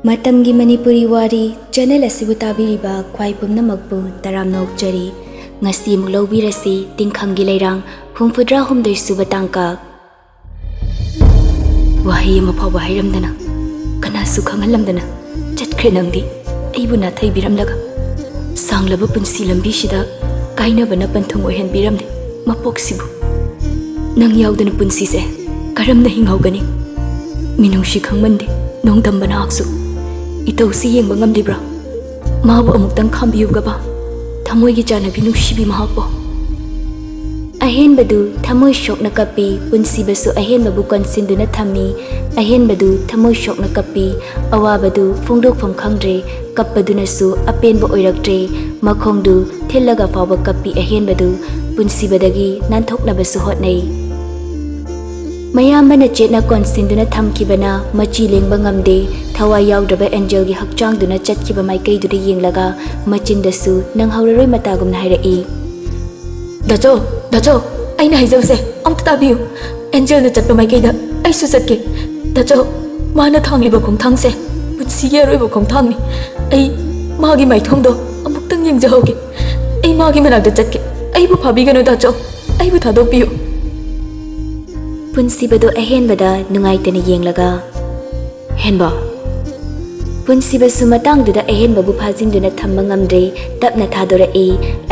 Matamgi Manipuri Wari channel asibu tabiriba khwai pumnamakpu taram nokjari ngasi muk lobirasi Tingkhanggi Leirang humfudra humdai suba tangka wahi ama phawa hairamdana kanasu khangalamdana chatkre nangdi aibuna thaibiramlaga sanglaba punsi lambi sida kainabana panthung ohen biramde mapoksibu nang yaudana punsi se karamna hinghaugani minungshi khangmande nongdambana aksu itausi yengba ngamdibra mabu amuktang khambiyugaba thamoigi janabi nungsibi mahakpo ahenbadu thamoi shokna kapi punsibasu ahenbabu konsinduna thammi ahenbadu thamoi shokna kapi awabadu phongdokpham khangdre kappadunasu apenba oiraktre makhongdu thillaga fawa kapi ahenbadu punsibadagi nanthoknabasu hotnai mayambana chetna konsinduna thamkibana machi lengba ngamde thawai yaudaba angel gi hakchangduna chatkiba maikai dude yenglaga machindasu nanghauraroi matagumna hairai dajo aina haijause amta tabiu angel na chatpa maikai da aisu chatke dajo mana thangliba khongthangse putsi yeroiba khongthangni ai magi maithongdo amuktang yengjahoge ai magi manakda chatke aibu phabiganu dajo aibu thadopiu punsibado ahenbada nungaitana yenglaga henba punsibasu matangduda ahenbabu phajingduna thamma ngamdre tapna thadorai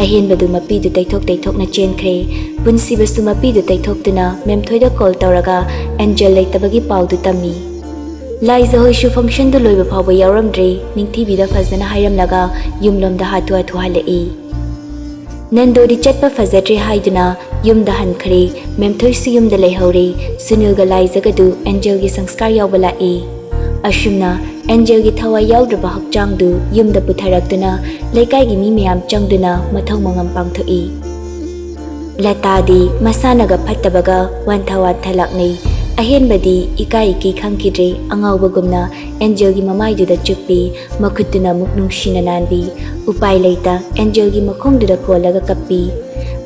ahenbadu mapidu taithokna chenkhre punsibasu mapidu taithoktuna memthoida call tawraga angel leitabagi paudu tammi laija hoishu function du loiba phawa yawramdre ningthibida fazana hairamlaga yumlomda hatu athu halai nandori chatpa fazatre haiduna yumda hankhre memthoisu yumda leihore sunilga laijagadu angel gi sanskar yawbala ashumna angel gi thawai yawdraba hakchangdu yumda putharaktuna leikai gi mi mayam changduna mathau mangam pangthoi latadi masanaga phattabaga wanthawa thalaknei ahenbadi ikai ki khangkidre angawbagumna angel gi mamaiduda chuppi makhutuna muknungshina nanbi upai leita angel gi makhongduda kholaga kappi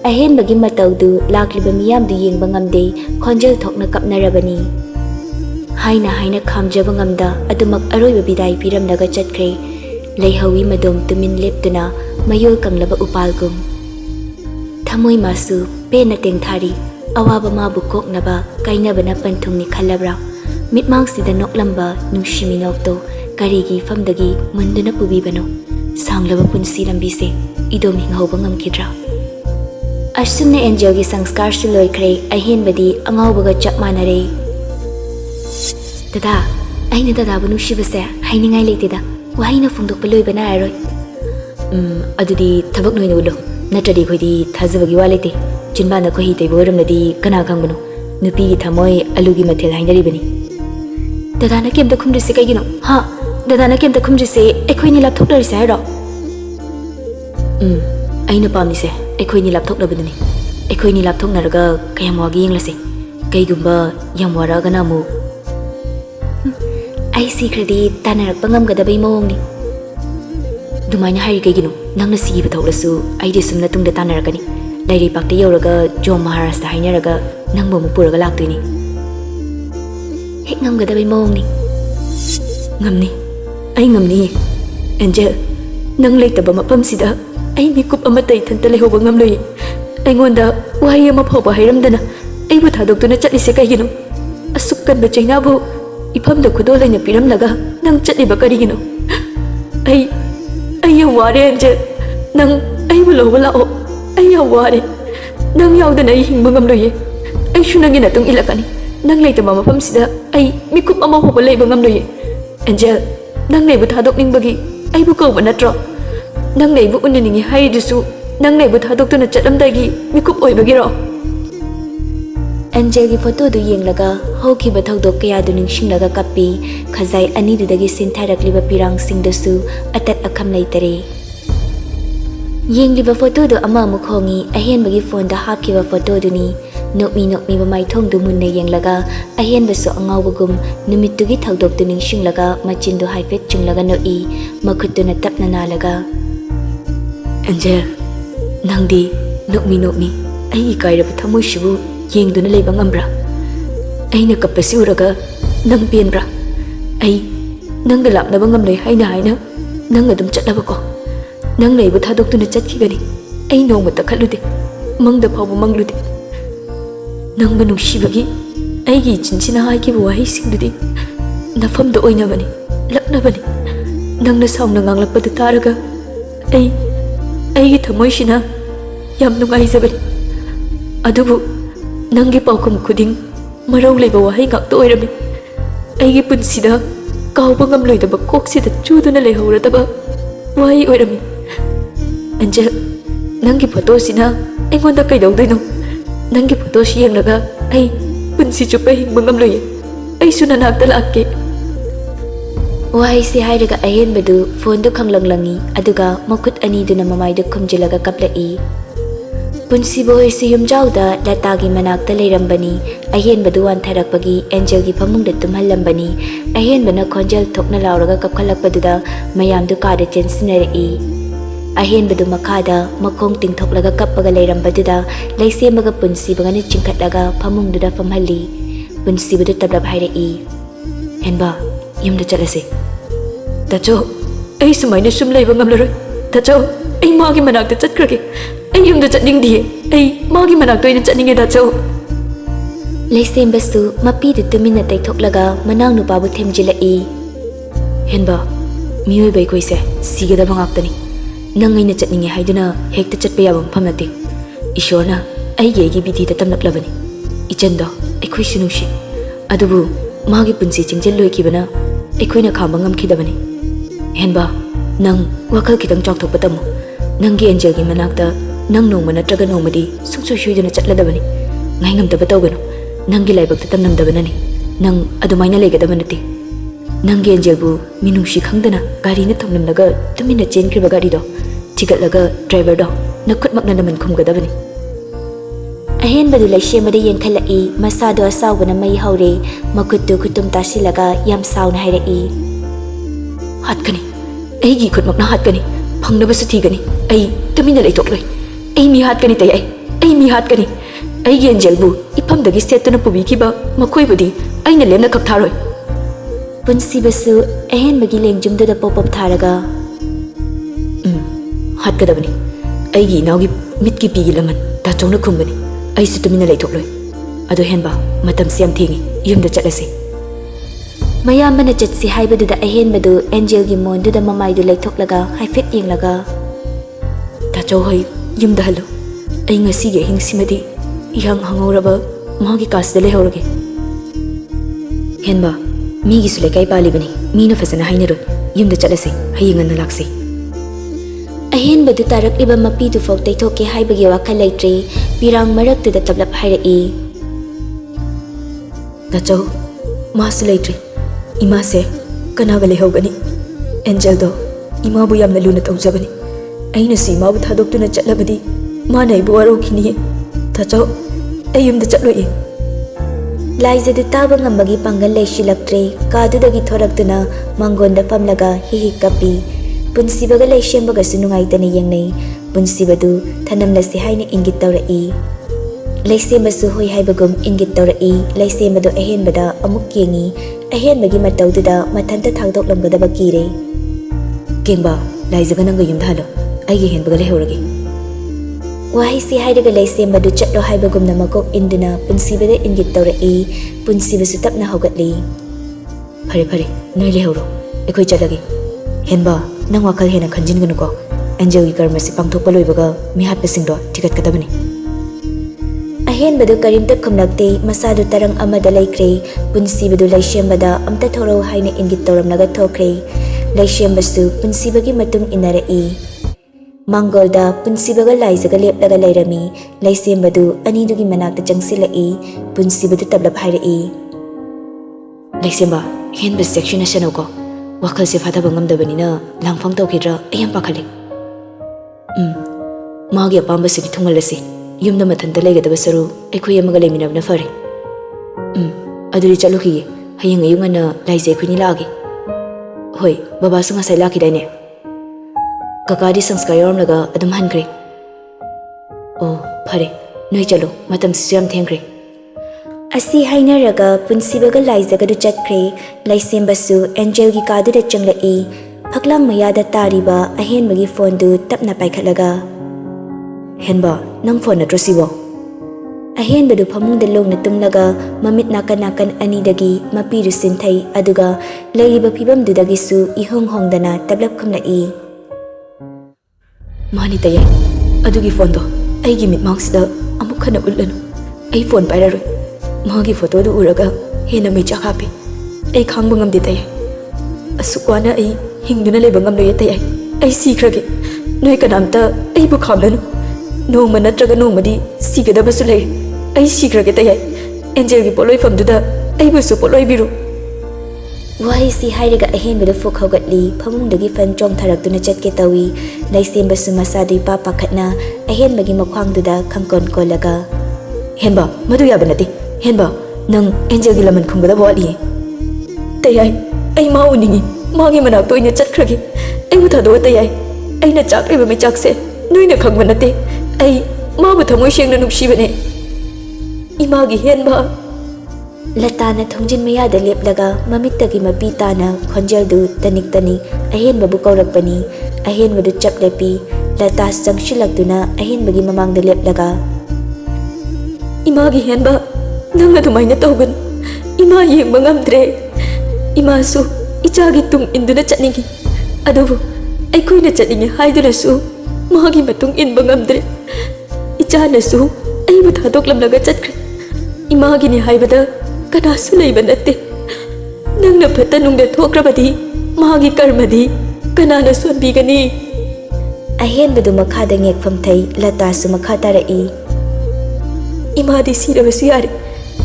ahenbagi mataudu lakliba miyamdu yengba ngamde khonjel thokna kapnarabani haina khamjaba ngamda adumak aroiba bidai piramnaga chatkhre leihawi madom tumin leptuna mayol kanglaba upalgum thamoi masu pena tengthari awaba mabu koknaba kainabana panthungni khalabra mitmangsida noklamba nungshimi nokto karigi famdagi munduna pubibano sanglaba punsi lambise idom hinghoba ngamkidra asumne angel gi sanskar su loikhre ahenbadi angawbaga chapmanare dada aina dada bu nushibase hainingai leiteda waina phungdok loibana aroi adudi thabak noina ulo natradi khodi thajabagi walete jinbana ko hi tei boramnadi kana khangbano nupi gi thamoi alugi mathel hainari bani dada na kemda khumrise kaigino ha dada na kemda khumrise ekhoini lapthok rise hairo aina pamnise ekhoini lapthok labadani ekhoini lapthok naraga kayam wagi yenglase kaigumba yamwara gana mu ai sikradi tanarak pangam gadabai mawongni dumaina hari kaigino nangna sigi batholasu aidi sumna tungda tanarakani lairi pakte yoraga jom maharashta hainaraga nangbo mupuraga laktoini hek ngam gadabai mawongni ngamni ai ngamni angel nang leitaba mapam sida ai mikup amata ithanta lehoba ngamloi aingonda wahi ama phoba hairamdana aibu thadoktuna chatlise kaigino asukkan ba chainabu ifamda khudolaina piramlaga nang chatliba karigino ai yam ware angel nang aibu loba lao ai yam ware nang yaudana ai hingba ngamloye ai shunangi natung ilakani nang leitaba mafam sida ai mikup ama hoba leiba ngamloye angel nang leibu thadok ningbagi aibu kauba natro nang leibu unaningi haidusu nang leibu thadoktuna chatlamdagi mikup oibagiro angel gi photo du yenglaga hokhiba thodok kaya du ningsinglaga kappi khazai ani dudagi sintharakliba pirang singdasu atat akham leitare yengliba photo du ama mukhongi ahenbagi phone da hapkiba photo du ni nokmi ba maithong du munne yenglaga ahenbasu angawbagum numittugi thodok du ningsinglaga machindu haifet chunglaga noi makhutuna tapna nalaga angel nangdi nokmi ai ikairaba thamoi shibu yengduna leiba ngambra aina kapasi uraga nang pienbra ai Nangga lapnaba ngamlei haina nang adum chatlabako nang leibu thadoktuna chatkhigani ai nongmata khalude mangda phawba manglude nangba nungsibagi aigi chinchina haikibu wahi singdudi nafamda oinabani laknabani nangna saungna nganglakpadu taraga aigi thamoisina yam nungaijabani adubu nangi paukum khuding marau leiba wahi ngakta oirami aigi punsida kauba ngamloidaba koksida chuduna leihauradaba wahi oirami Angel nangi photo sina engonda kaidaudaino nangi photo si yenglaga ai punsi chupa hingba ngamloi ai suna nakta lakke wahi si hairaga ahen bedu phone du khanglanglangi aduga makhut ani duna mamai du khumjilaga kaplai punsi boy si yumjauda latagi manakta leirambani ahen bedu wan tharakpagi Angel gi phamungda tumhallambani ahen bana khonjal thokna lauraga kapkhalakpaduda mayam du kada chensinari ahen bedu makada makong tingthoklaga kappaga leirambadida leisemaga punsi bagani chingkhatlaga phamungduda famhalli punsi bedu tablap hairi henba yumda chalase tacho ai sumaina sum leiba ngamlaroi tacho ai magi manakta chatkrage ai yumda chatningdiye ai magi manakta ina chatninge tacho leisembasu mapi du tumina taithoklaga manang nupabu themjilai henba miyoi bai koise sigada bangaktani nangaina chatninge haiduna hekta chatpa yabam phamnate ishorna aigi aigi bidhi ta tamlaklabani ichando ekhoi sinushi adubu magi punsi chingjel loikibana ekhoina khamba ngamkhidabani henba nang wakal kitang chokthok patamu nangi Angel gi manakta nang nongma natraga nongmadi sungsoi shuiduna chatladabani ngai ngamtaba tawganu nangi laibak ta tamnamdabanani nang adumaina legadaba nate nangi Angel bu minungshi khangdana gari na thomnamlaga tumina chenkriba gari do chigatlaga driver do nakhutmakna naman khumgadabani ahen badu laishemada yengkhalai masado asawbana mai haure makuttu khutum tasilaga yam sauna hairai hatkani aigi khutmakna hatkani phangnabasu thigani ai tumina leithokloi ai mi hatkani tai ai mi hatkani aigi Angel bu iphamdagi setuna pubikiba makhoi budi aina lemna kaktharoi punsi basu ahen bagi lengjumda pop tharaga hatkadabani aigi naugi mitki pigi laman ta chongna khumbani ai su tumina leithokloi ado henba matam siam thingi yumda chatlase mayambana chatsi haibaduda ahen badu Angel gi monduda mamai du leithoklaga haifet yenglaga ta chau hoi yumda halo ai ngasi ge hingsimadi yang hangoraba magi kasda lehorage henba migi sule kai palibani mina fasana hainaroi yumda chatlase hayingan lakse ahen badu tarak iba mapi du fok taithoke haibagi wakal leitre pirang marak tu da tablap hairai tacho mas leitre ima se kanaga lehogani Angel do ima bu yamna luna tawjabani aina si ma bu thadoktuna chatlabadi ma nai bu waro khini tacho ayum da chatloi laije du taba ngambagi pangal leishilaktre kadudagi thoraktuna mangonda famlaga hi kapi punsibaga leishembaga sunungaitani yengnei punsibadu thanamlasi haina ingit tawrai leisembasu hoi haibagum ingit tawrai leisembadu ahenbada amuk yengi ahenbagi matawduda mathanta thagdoklamgadaba kire kengba laijaga nanga yumdhalo aigi henbaga lehorage wahi si hairaga leisembadu chatlo haibagumna makok induna punsibada ingit tawrai punsibasu tapna hogatli phare phare noi lehoro ekoi chalage henba nang wakal hena khanjinganu ko Angel gi karma si pangthokpa loibaga mihat pasingdo tikat kadabani ahen badu karimta khumnakte masadu tarang amada laikre punsi badu laishembada amta thoro haina ingit toramnaga thokre laishembasu punsi bagi matung inarai mangolda punsi baga laijaga leplaga lairami laishembadu anidugi manakta changsilai punsi badu tablap hairai laishemba hen bas section asanoko wakal se fataba ngamdabanina langfang tawkhidra ayam pakhale magi apamba se thungalasi yumda mathanta leigadaba saru ekhoi amaga leiminabna fare aduri chaluki hayang ayungana laije khuni lage hoi baba sunga sai laki daine kakadi sanskar yoromlaga adum hankre oh phare noi chalo matam siam thengre ꯑꯁꯤ ꯍꯥꯏꯅꯔꯒ ꯄꯨꯟꯁꯤꯕꯒ ꯂꯥꯏꯖꯒꯗꯨ ꯆꯠꯈ꯭ꯔꯦ ꯂꯩꯁꯦꯝꯕꯁꯨ ꯑꯦꯟꯖꯦꯜꯒꯤ ꯀꯥꯗꯨꯗ ꯆꯪꯂꯛꯏ ꯐꯛꯂꯥꯡ ꯃꯌꯥꯗ ꯇꯥꯔꯤꯕ ꯑꯍꯦꯟꯕꯒꯤ ꯐꯣꯟꯗꯨ ꯇꯞꯅ ꯄꯥꯏꯈꯠꯂꯒ ꯍꯦꯟꯕ ꯅꯪ phone ꯅꯠꯇ꯭ꯔꯣ ꯁꯤꯕꯣ ꯑꯍꯦꯟꯕꯗꯨ ꯐꯃꯨꯡꯗ ꯂꯣꯡꯅ ꯇꯨꯝꯂꯒ ꯃꯃꯤꯠ ꯅꯥꯀꯟ ꯅꯥꯀꯟ ꯑꯅꯤꯗꯒꯤ ꯃꯄꯤꯗꯨ ꯁꯤꯟꯊꯩ ꯑꯗꯨꯒ ꯂꯩꯔꯤꯕ ꯐꯤꯕꯝꯗꯨꯗꯒꯤꯁꯨ ꯏꯍꯣꯡ ꯍꯣꯡꯗꯅ ꯇꯞꯂꯞ ꯈꯨꯝꯂꯛꯏ ꯃꯥꯅꯤ ꯇꯌꯥꯏ ꯑꯗꯨꯒꯤ ꯐꯣꯟꯗꯣ ꯑꯩꯒꯤ ꯃꯤꯠꯃꯥꯡꯁꯤꯗ ꯑꯃꯨꯛ ꯍꯟꯅ ꯎꯠꯂꯅꯨ ꯑꯩ ꯐꯣꯟ ꯄꯥꯏꯔꯔꯣꯏ ꯃꯥꯒꯤ ꯐꯣꯇꯣꯗꯨ ꯎꯔꯒ ꯍꯦꯟꯅ ꯃꯩꯆꯥꯛ ꯍꯥꯞꯄꯤ ꯑꯩ ꯈꯥꯡꯕ ꯉꯝꯗꯦ ꯇꯌꯥꯏ ꯑꯁꯨꯛ ꯋꯥꯅ ꯑꯩ ꯍꯤꯡꯗꯨꯅ ꯂꯩꯕ ꯉꯝꯂꯣꯏꯌꯦ ꯇꯌꯥꯏ ꯑꯩ ꯁꯤꯈ꯭ꯔꯒꯦ ꯅꯣꯏ ꯀꯅꯥꯝꯇ ꯑꯩꯕु ꯈꯥꯝꯂꯅꯨ ꯅꯣꯡꯃ ꯅꯠꯇ꯭ꯔꯒ ꯅꯣꯡꯃꯗꯤ ꯁꯤꯒꯗꯕꯁꯨ ꯂꯩꯔꯦ ꯑꯩ ꯁꯤꯈ꯭ꯔꯒꯦ ꯇꯌꯥꯏ ꯑꯦꯟꯖꯦꯜꯒꯤ ꯄꯣꯠꯂꯣꯏꯐꯝꯗꯨꯗ ꯑꯩꯕꯨꯁꯨ ꯄꯣꯠꯂꯣꯏꯕꯤꯔꯨ ꯋꯥꯍꯩꯁꯤ ꯍꯥꯏꯔꯒ ꯑꯍꯦꯟꯕꯗ ꯐꯨꯛ ꯍꯧꯒꯠꯂꯤ ꯐꯃꯨꯡꯗꯒꯤ ꯐꯟ ꯆꯣꯡꯊꯔꯛꯇꯨꯅ ꯆꯠꯀꯦ ꯇꯧꯏ ꯂꯩꯁꯦꯝꯕꯁꯨ ꯃꯁꯥꯗꯨ ꯏꯄꯥ ꯄꯥꯈꯠꯅ ꯑꯍꯦꯟꯕꯒꯤ ꯃꯈ꯭ꯋꯥꯡꯗꯨꯗ ꯈꯪꯀꯣꯟ ꯀꯣꯜꯂꯒ ꯍꯦꯟꯕ ꯃꯗꯨ ꯌꯥꯕ ꯅꯠꯇꯦ ꯍꯦꯟꯕ ꯅꯪ ꯑꯦꯟꯖꯦꯜꯒꯤ ꯂꯃꯟ ꯈꯨꯝꯒꯗꯕ ꯋꯥꯠꯂꯤꯌꯦ ꯇꯌꯥꯏ ꯑꯩ ꯃꯥ ꯎꯅꯤꯡꯉꯤ ꯃꯥꯒꯤ ꯃꯅꯥꯛꯇ ꯑꯣꯏꯅ ꯆꯠꯈ꯭ꯔꯒꯦ ꯑꯩꯕꯨ ꯊꯥꯗꯣꯛꯑ ꯇꯌꯥꯏ ꯑꯩꯅ ꯆꯥꯛꯂꯤꯕ ꯃꯩꯆꯥꯛꯁꯦ ꯅꯣꯏꯅ ꯈꯪꯕ ꯅꯠꯇꯦ ꯑꯩ ꯃꯥꯕꯨ ꯊꯃꯣꯏ ꯁꯦꯡꯅ ꯅꯨꯡꯁꯤꯕꯅꯦ 이마기 헨바 ꯂꯇꯥꯅ ꯊꯣꯡꯖꯤꯟ ꯃꯌꯥꯗ ꯂꯦꯞꯂꯒ ꯃꯃꯤꯠꯇꯒꯤ ꯃꯄꯤ ꯇꯥꯅ ꯈꯣꯟꯖꯦꯜꯗꯨ ꯇꯅꯤꯛ ꯇꯅꯤꯛ ꯑꯍꯦꯟꯕꯕꯨ ꯀꯧꯔꯛꯄꯅꯤ ꯑꯍꯦꯟꯕꯗꯨ ꯆꯞ ꯂꯦꯞꯄꯤ ꯂꯇꯥ ꯆꯪꯁꯤꯜꯂꯛꯇꯨꯅ ꯑꯍꯦꯟꯕꯒꯤ ꯃꯃꯥꯡꯗ ꯂꯦꯞꯂꯒ 이마기 헨바 ꯅꯪ ꯑꯗꯨꯃꯥꯏꯅ ꯇꯧꯒꯅꯨ 이마 ꯌꯦꯡꯕ ꯉꯝꯗ꯭ꯔꯦ 이마ꯁꯨ 이자기 ꯇꯨꯡ 인두나 ꯆꯠꯅꯤꯡꯉꯤ ꯑꯗꯨꯕꯨ ꯑꯩꯈꯣꯏꯅ ꯆꯠꯅꯤꯡꯉꯤ ꯍꯥꯏꯗꯨꯅꯁꯨ ꯃꯥꯒꯤ ꯃꯇꯨꯡ 인ꯕ ꯉꯝꯗ꯭ꯔꯦ 이자ꯅꯁꯨ ꯑꯩꯕꯨ ꯊꯥꯗꯣꯛꯂꯝꯂꯒ ꯆꯠꯈ꯭ꯔꯦ 이마기니 하이바다 그나수 레이바 나tte ꯅꯪꯅ ꯐꯠꯇ ꯅꯨꯡꯗ ꯊꯣꯛꯈ꯭ꯔꯕꯗꯤ ꯃꯥꯒꯤ ꯀꯔꯃꯗꯤ ꯀꯅꯥꯅ ꯁꯣꯟꯕꯤꯒꯅꯤ ꯑꯍꯦꯟꯕꯗꯨ ꯃꯈꯥꯗ ꯉꯦꯛꯐꯝ ꯊꯩ ꯂꯇꯥꯁꯨ ꯃꯈꯥ ꯇꯥꯔꯛꯏ ꯏꯃꯥꯗꯤ ꯁꯤꯔꯕꯁꯨ ꯌꯥꯔꯦ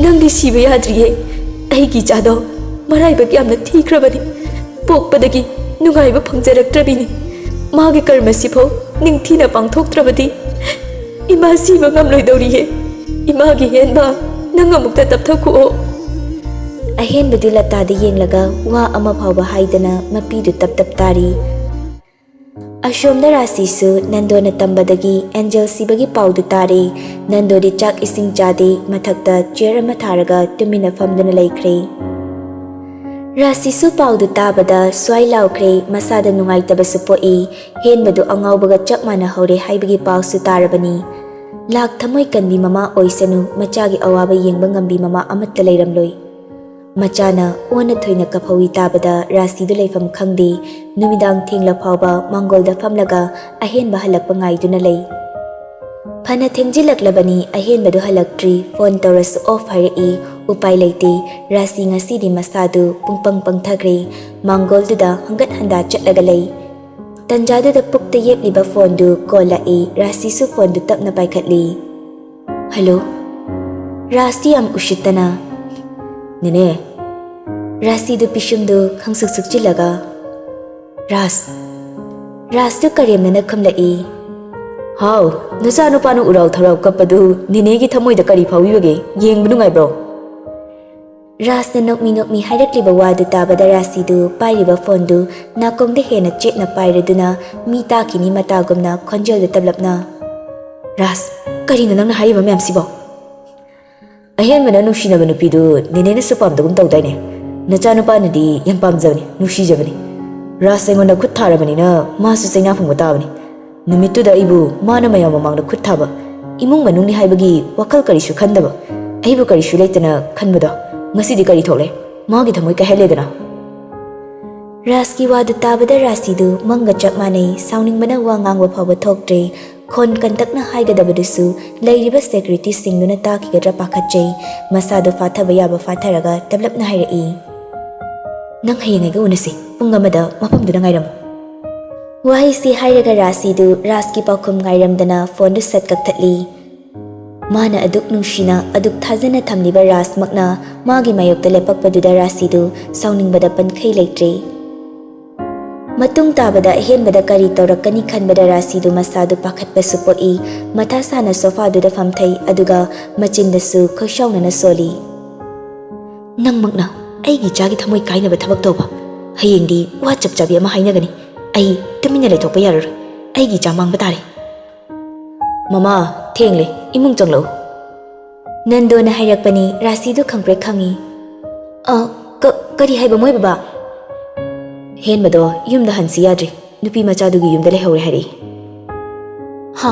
ꯅꯪꯗꯤ ꯁꯤꯕ ꯌꯥꯗ꯭ꯔꯤꯌꯦ ꯑꯩꯒꯤ ꯏꯆꯥꯗꯣ ꯃꯔꯥꯏꯕꯛ ꯌꯥꯝꯅ ꯊꯤꯈ꯭ꯔꯕꯅꯤ ꯄꯣꯛꯄꯗꯒꯤ ꯅꯨꯡꯉꯥꯏꯕ ꯐꯪꯖꯔꯛꯇ꯭ꯔꯕꯤꯅꯤ ꯃꯥꯒꯤ ꯀꯔꯃꯁꯤꯐꯥꯎ ꯅꯤꯡꯊꯤꯅ ꯄꯥꯡꯊꯣꯛꯇ꯭ꯔꯕꯗꯤ ꯏꯃꯥ ꯁꯤꯕ ꯉꯝꯂꯣꯏꯗꯧꯔꯤꯌꯦ ꯏꯃꯥꯒꯤ ꯍꯦꯟꯕ ꯅꯪ ꯑꯃꯨꯛꯇ ꯇꯞꯊꯈꯣꯑꯣ ꯑꯍꯦꯟꯕꯗꯨ ꯂꯇꯥꯗ ꯌꯦꯡꯂꯒ ꯋꯥ ꯑꯃ ꯐꯥꯎꯕ ꯍꯥꯏꯗꯅ ꯃꯄꯤꯗꯨ ꯇꯞ ꯇꯞ ꯇꯥꯔꯤ ꯑꯁꯣꯝꯗ ꯔꯥꯁꯤꯁꯨ ꯅꯟꯗꯣꯅ ꯇꯝꯕꯗꯒꯤ ꯑꯦꯟꯖꯦꯜ ꯁꯤꯕꯒꯤ ꯄꯥꯎꯗꯨ ꯇꯥꯔꯦ ꯅꯟꯗꯣꯗꯤ ꯆꯥꯛ ꯏꯁꯤꯡ ꯆꯥꯗꯦ ꯃꯊꯛꯇ ꯆꯤꯌꯔ ꯑꯃ ꯊꯥꯔꯒ ꯇꯨꯃꯤꯟꯅ ꯐꯝꯗꯨꯅ ꯂꯩꯈ꯭ꯔꯦ ꯔꯥꯁꯤꯁꯨ ꯄꯥꯎꯗꯨ ꯇꯥꯕꯗ ꯁ꯭ꯋꯥꯏ ꯂꯥꯎꯈ꯭ꯔꯦ ꯃꯁꯥꯗ ꯅꯨꯡꯉꯥꯏꯇꯕꯁꯨ ꯄꯣꯛꯏ ꯍꯦꯟꯕꯗꯨ ꯑꯉꯥꯎꯕꯒ ꯆꯞ ꯃꯥꯟꯅꯍꯧꯔꯦ ꯍꯥꯏꯕꯒꯤ ꯄꯥꯎꯁꯨ ꯇꯥꯔꯕꯅꯤ ꯂꯥꯛ ꯊꯃꯣꯏ ꯀꯟꯕꯤ ꯃꯃꯥ ꯑꯣꯏꯁꯅꯨ ꯃꯆꯥꯒꯤ ꯑꯋꯥꯕ ꯌꯦꯡꯕ ꯉꯝꯕꯤ ꯃꯃꯥ ꯑꯃꯠꯇ ꯂꯩꯔꯝꯂꯣꯏ ꯃꯆꯥꯅ ꯑꯣꯟꯅ ꯊꯣꯏꯅ ꯀꯞꯍꯧꯏ ꯇꯥꯕꯗ ꯔꯥꯁꯤꯗꯨ ꯂꯩꯐꯝ ꯈꯪꯗꯦ ꯅꯨꯃꯤꯗꯥꯡ ꯊꯦꯡꯂ ꯐꯥꯎꯕ ꯃꯥꯡꯒꯣꯜꯗ ꯐꯝꯂꯒ ꯑꯍꯦꯟꯕ ꯍꯜꯂꯛꯄ ꯉꯥꯏꯗꯨꯅ ꯂꯩ ꯐꯅ ꯊꯦꯡꯖꯤꯜꯂꯛꯂꯕꯅꯤ ꯑꯍꯦꯟꯕꯗꯨ ꯍꯜꯂꯛꯇ꯭ꯔꯤ ꯐꯣꯟ ꯇꯧꯔꯁꯨ ꯑꯣꯐ ꯍꯥꯏꯔꯛꯏ ꯎꯄꯥꯏ ꯂꯩꯇꯦ ꯔꯥꯁꯤ ꯉꯁꯤꯗꯤ ꯃꯁꯥꯗꯨ ꯄꯨꯡꯄꯪ ꯄꯪꯊꯈ꯭ꯔꯦ ꯃꯥꯡꯒꯣꯜꯗꯨꯗ ꯍꯪꯒꯠ ꯍꯟꯗꯥ ꯆꯠꯂꯒ ꯂꯩ ꯇꯟꯖꯥꯗꯨꯗ ꯄꯨꯛꯇ ꯌꯦꯞꯂꯤꯕ ꯐꯣꯟꯗꯨ ꯀꯣꯜ ꯂꯥꯛꯏ ꯔꯥꯁꯤꯁꯨ ꯐꯣꯟꯗꯨ ꯇꯞꯅ ꯄꯥꯏꯈꯠꯂꯤ ꯍꯜꯂꯣ ꯔꯥꯁꯤ ꯌꯥꯝ ꯎꯁꯤꯠꯇꯅ ꯅꯦꯅꯦ ꯔꯥꯁꯤꯗꯨ ꯄꯤꯁꯨꯝꯗꯨ ꯈꯪꯁꯨꯛ ꯁꯨꯛꯆꯤꯜꯂꯒ ꯔꯥꯁꯇꯨ ꯀꯔꯦꯝꯅꯅ ꯈꯨꯝꯂꯛꯏ ꯍꯥꯎ ꯅꯆꯥꯅꯨꯄꯥꯅ ꯎꯔꯥꯎ ꯊꯔꯥꯎ ꯀꯞꯄꯗꯨ ꯅꯦꯅꯦꯒꯤ ꯊꯃꯣꯏꯗ ꯀꯔꯤ ꯐꯥꯎꯕꯤꯕꯒꯦ ꯌꯦꯡꯕ ꯅꯨꯡꯉꯥꯏꯕ꯭ꯔꯣ ꯔꯥꯁꯅ ꯅꯣꯛꯃꯤ ꯅꯣꯛꯃꯤ ꯍꯥꯏꯔꯛꯂꯤꯕ ꯋꯥꯗꯨ ꯇꯥꯕꯗ ꯔꯥꯁꯤꯗꯨ ꯄꯥꯏꯔꯤꯕ ꯐꯣꯟꯗꯨ ꯅꯥꯀꯣꯡꯗ ꯍꯦꯟꯅ ꯆꯦꯠꯅ ꯄꯥꯏꯔꯗꯨꯅ ꯃꯤ ꯇꯥꯈꯤꯅꯤ ꯃꯇꯥꯒꯨꯝꯅ ꯈꯣꯟꯖꯦꯜꯗꯨ ꯇꯞꯂꯞꯅ ꯔꯥꯁ ꯀꯔꯤꯅꯣ ꯅꯪꯅ ꯍꯥꯏꯔꯤꯕ ꯃꯌꯥꯝꯁꯤꯕꯣ ꯑꯍꯦꯟꯕꯅ ꯅꯨꯡꯁꯤꯅꯕ ꯅꯨꯄꯤꯗꯨ ꯅꯦꯅꯦꯅꯁꯨ ꯄꯥꯝꯗꯒꯨꯝ ꯇꯧꯗꯥꯏꯅꯦ ꯅꯆꯥꯅꯨꯄꯥꯅꯗꯤ ꯌꯥꯝ ꯄꯥꯝꯖꯕꯅꯤ ꯅꯨꯡꯁꯤꯖꯕꯅꯤ ꯔꯥꯁ ꯑꯩꯉꯣꯟꯗ ꯈꯨꯠ ꯊꯥꯔꯕꯅꯤꯅ ꯃꯥꯁꯨ ꯆꯩꯅꯥ ꯐꯪꯕ ꯇꯥꯕꯅꯤ ꯅꯨꯃꯤꯠꯇꯨꯗ ꯑꯩꯕꯨ ꯃꯥꯅ ꯃꯌꯥꯝ ꯃꯃꯥꯡꯗ ꯈꯨꯠ ꯊꯥꯕ ꯏꯃꯨꯡ ꯃꯅꯨꯡꯅꯤ ꯍꯥꯏꯕꯒꯤ ꯋꯥꯈꯜ ꯀꯔꯤꯁꯨ ꯈꯟꯗꯕ ꯑꯩꯕꯨ ꯀꯔꯤꯁꯨ ꯂꯩꯇꯅ ꯈꯟꯕꯗꯣ ꯉꯁꯤꯗꯤ ꯀꯔꯤ ꯊꯣꯛꯂꯦ ꯃꯥꯒꯤ ꯊꯃꯣꯏ ꯀꯥꯏꯍꯜꯂꯦꯗꯅ ꯔꯥꯁꯀꯤ ꯋꯥꯗꯨ ꯇꯥꯕꯗ ꯔꯥꯁꯤꯗꯨ ꯃꯪꯒ ꯆꯞ ꯃꯥꯟꯅꯩ ꯁꯥꯎꯅꯤꯡꯕꯅ ꯋꯥ ꯉꯥꯡꯕ ꯐꯥꯎꯕ ꯊꯣꯛꯇ꯭ꯔꯦ ꯈꯣꯟ ꯀꯟꯇꯛꯅ ꯍꯥꯏꯒꯗꯕꯗꯨꯁꯨ ꯂꯩꯔꯤꯕ ꯁꯦꯀ꯭ꯌꯨꯔꯤꯇꯤꯁꯤꯡꯗꯨꯅ ꯇꯥꯈꯤꯒꯗ꯭ꯔꯥ ꯄꯥꯈꯠꯆꯩ ꯃꯁꯥꯗꯨ ꯐꯥꯊꯕ ꯌꯥꯕ ꯐꯥꯊꯔꯒ ꯇꯞꯂꯞꯅ ꯍꯥꯏꯔꯛꯏ ꯅꯪ ꯍꯌꯦꯡꯉꯩꯒ ꯎꯅꯁꯤ ꯄꯨꯡ ꯑꯃꯗ ꯃꯐꯝꯗꯨꯗ ꯉꯥꯏꯔꯝꯃꯨ ꯋꯥꯍꯩꯁꯤ ꯍꯥꯏꯔꯒ ꯔꯥꯁꯤꯗꯨ ꯔꯥꯁꯀꯤ ꯄꯥꯎꯈꯨꯝ ꯉꯥꯏꯔꯝꯗꯅ ꯐꯣꯟꯗꯨ ꯁꯠ ꯀꯛꯊꯠꯂꯤ ꯃꯥꯅ ꯑꯗꯨꯛ ꯅꯨꯡꯁꯤꯅ ꯑꯗꯨꯛ ꯊꯥꯖꯅ ꯊꯝꯂꯤꯕ ꯔꯥꯁꯃꯛꯅ ꯃꯥꯒꯤ ꯃꯥꯌꯣꯛꯇ ꯂꯦꯞꯄꯛꯄꯗꯨꯗ ꯔꯥꯁꯤꯗꯨ ꯁꯥꯎꯅꯤꯡꯕꯗ ꯄꯟꯈꯩ ꯂꯩꯇ꯭ꯔꯦ ꯃꯇꯨꯡ ꯇꯥꯕꯗ ꯑꯍꯦꯟꯕꯗ ꯀꯔꯤ ꯇꯧꯔꯛꯀꯅꯤ ꯈꯟꯕꯗ ꯔꯥꯁꯤꯗꯨ ꯃꯁꯥꯗꯨ ꯄꯥꯈꯠꯄꯁꯨ ꯄꯣꯛꯏ ꯃꯊꯥ ꯁꯥꯅ ꯁꯣꯐꯥꯗꯨꯗ ꯐꯝꯊꯩ ꯑꯗꯨꯒ ꯃꯆꯤꯟꯗꯁꯨ ꯈꯣꯏꯁꯥꯎꯅꯅ ꯁꯣꯜꯂꯤ ꯅꯪꯃꯛꯅ ꯑꯩꯒꯤ ꯏꯆꯥꯒꯤ ꯊꯃꯣꯏ ꯀꯥꯏꯅꯕ ꯊꯕꯛ ꯇꯧꯕ ꯍꯌꯦꯡꯗꯤ ꯋꯥ ꯆꯞ ꯆꯥꯕꯤ ꯑꯃ ꯍꯥꯏꯅꯒꯅꯤ ꯑꯩ ꯇꯨꯃꯤꯟꯅ ꯂꯩꯊꯣꯛꯄ ꯌꯥꯔꯔꯣꯏ ꯑꯩꯒꯤ ꯏꯆꯥ ꯃꯥꯡꯕ ꯇꯥꯔꯦ ꯃꯃꯥ ꯊꯦꯡꯂꯦ ꯏꯃꯨꯡ ꯆꯪꯂꯛꯎ Nandona hairakpani Rasidu khangpre khangi. Kari haiba moi baba? Henbado yumda hansi yadri. Nupi machadugi yumda lehore hari. Ha,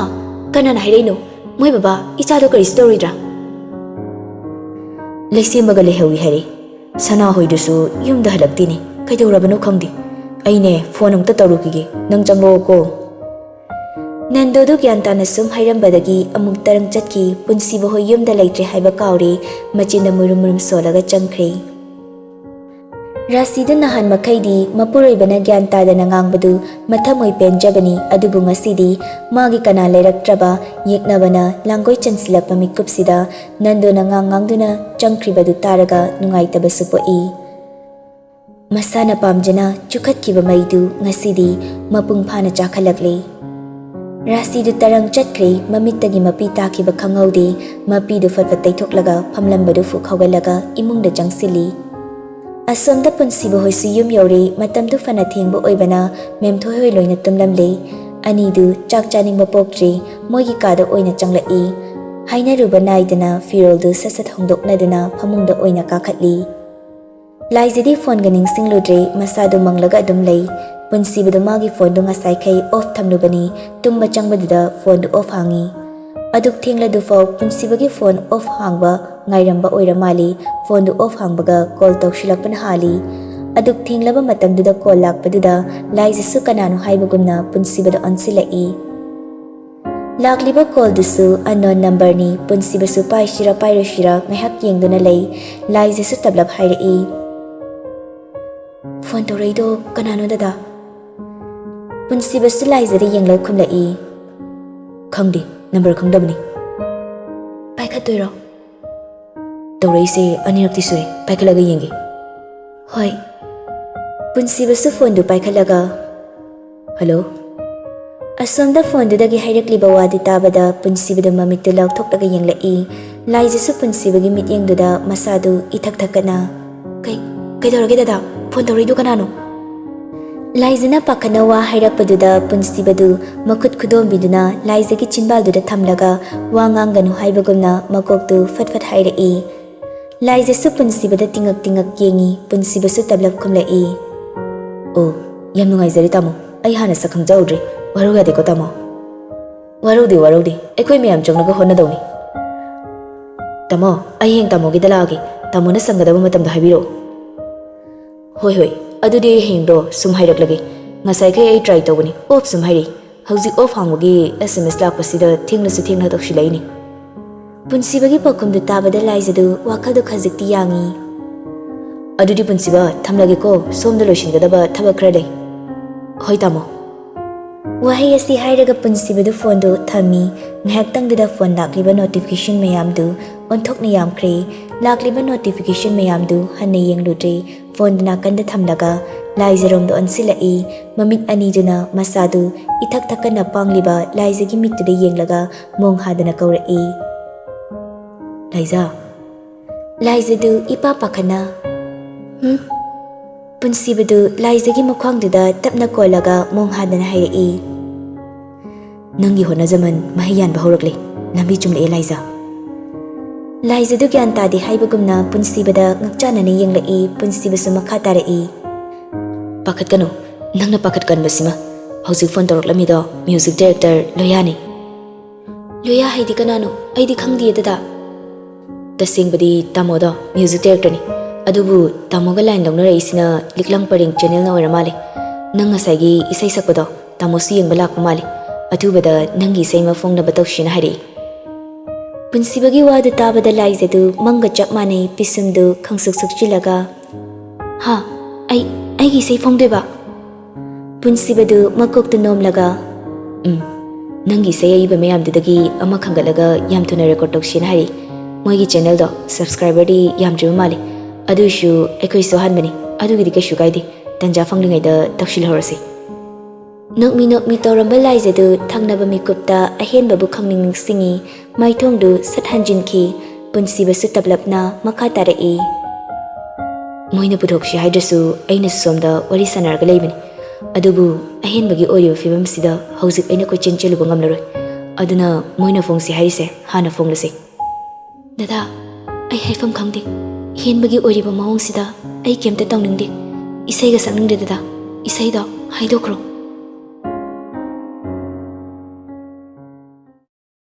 kanana haireno. Moi baba, ichado kari story dra. Laisembaga lehawi hari. Sana hoidusu yumda halaktini. Kaidorabano khangdi. Aine phone amta tarukige. Nang changlo ko. Nandodo gyantana sum hairambadagi amuk tarang chatki punsiba hoi yumda laitre haiba kauri machinda murum solaga changkhre. Rasidu nahan makaidi mapuroibana gyantadana ngangbadu mathamoi penjabani adubu ngasidi magi kana leiraktraba yeknabana langoi chansilapa mikupsida nandona ngangduna changkhribadu taraga nungaitaba supoi. Masana pamjana chukhatkiba maidu ngasidi mapung phana chakhalakle. Rasidu tarang chatkre mamittagi mapi takiba khangaude mapidu fatfat taithoklaga phamlambadu fu khawalaga imungda changsili. Asomda punsiba hoisu yum yore matamdu fana thengbo oibana memthoi hoi loina tumlamle anidu chak chaning mapoktre moigi kada oina changlai haina ruba naidana firoldu sasat hongdoknaduna phamungda oina kakhatli. Laizidi phone ganing singludre masadu manglaga adum lei punsibadu magi phone du ngasai khai off thamnubani tumba changbadida phone du off hangi. Aduk thingladu fau punsibagi phone off hangba ngairamba oiramali phone du off hangbaga call tawshilakpan hali. Aduk thinglaba matamduda call lakpaduda laizisu kananu haibagumna punsibadu ansilai. Lakliba call dusu unknown number ni punsibasu paishira pairoshira ngahak yengduna lei laizisu tablap hairai. Phone tawraido kanano dada? Punsibasu laizari yenglau khumlai. Khangdi number khangdabani. Paikhattoiro. Tawraise anirakti sure paikhalaga yengi. Hoi. Punsibasu phone du paikhalaga. Hello. Asomda phone du dagi hairakliba wadi tabada punsibadu mamittu laukthoktaga yenglai. Laizisu punsibagi mit yengduda masadu ithak thakana. Kaidorage dada? Phone tawraidu kanano? Laizana pakhana wa hairakpaduda punsibadu makut khudombiduna laizagi chinbalduda thamlaga wa nganganu haibagumna makoktu fatfat hairai. Laizasu punsibada tingak yengi punsibasu tablap khumlai. Oh, yam nungaizari tamo. Ai hana sakhangjaudre. Waruga deko tamo. Warudi. Ekhoi miyam chongnaga honadawni. Tamo, ai heng tamogi dalagi. Tamona sangadaba matamda haibiro. Hoi. Adudi hengdo sum hairak ngasai khai ai try tawani off sum hairi hauji off hangwagi SMS lakpasida thingna tokshilai punsibagi pakhumdu tabada laizadu wakhaldu khajikti yangi adudi punsiba thamlage ko somda loishingadaba thabak khra lei hoi tamo wahai asi hairaga punsibadu phone du thami ngahaktangda phone lakliba notification mayamdu onthokna yamkhre lakliba notification mayamdu hanne yengludre phone na kanda thamlaga laizarom do ansilai mamit aniduna masadu ithak thakana pangliba laizagi mittuda yenglaga mong hadana kaurai. Laizadu ipa pakhana. Punsibadu laizagi makhwangduda tapna kolaga mong hadana hairai. Nangi hona zaman mahiyan bahorakle lambi chumle laiza. Laizadu gyan tadi haibagumna punsibada ngakchanana yenglai punsibasu makha tarai. Pakhatkanu nangna pakhatkan basima hauzik phone tawraklamido music director Loyani. Loya haidi kanano aidi khangdi dada. Tasingbadi tamodo music director ni adubu tamoga line longnareisina liklang paring channel na oiramale nang ngasagi isai sakpado tamosi yengba lakpa male athubada nangi isai mafongna batawshina hari. Punsibagi wadu tabada laizadu manga chak mane pisumdu khangsuk chilaga. Ha, aigi sei phongdeba. Punsibadu makoktu nomlaga. Nangi sei aiba mayamdudagi ama khangalaga yam thuna record toksin hari. Moigi channel do subscriber di yamdriba male. Adushu ekoi sohanbani. Adugidi kashu kaidi tanja phanglingai da takshil horasi. Nokmi tawramba laizadu thangnaba mikupta ahenbabu khangning singi maithongdu sathanjinki punsibasu tablapna makha tarai. Moina puthokshi haidrasu aina somda wari sanarga leibani adubu ahenbagi audio film sida hauzik aina ko chencheluba ngamlaroi aduna moina phongsi harise hana phonglase Dada, ai haifam khangde. Henbagi oiriba mahong sida ai kemta tawningde. Isaiga sakningde dada. Isaido haidokro.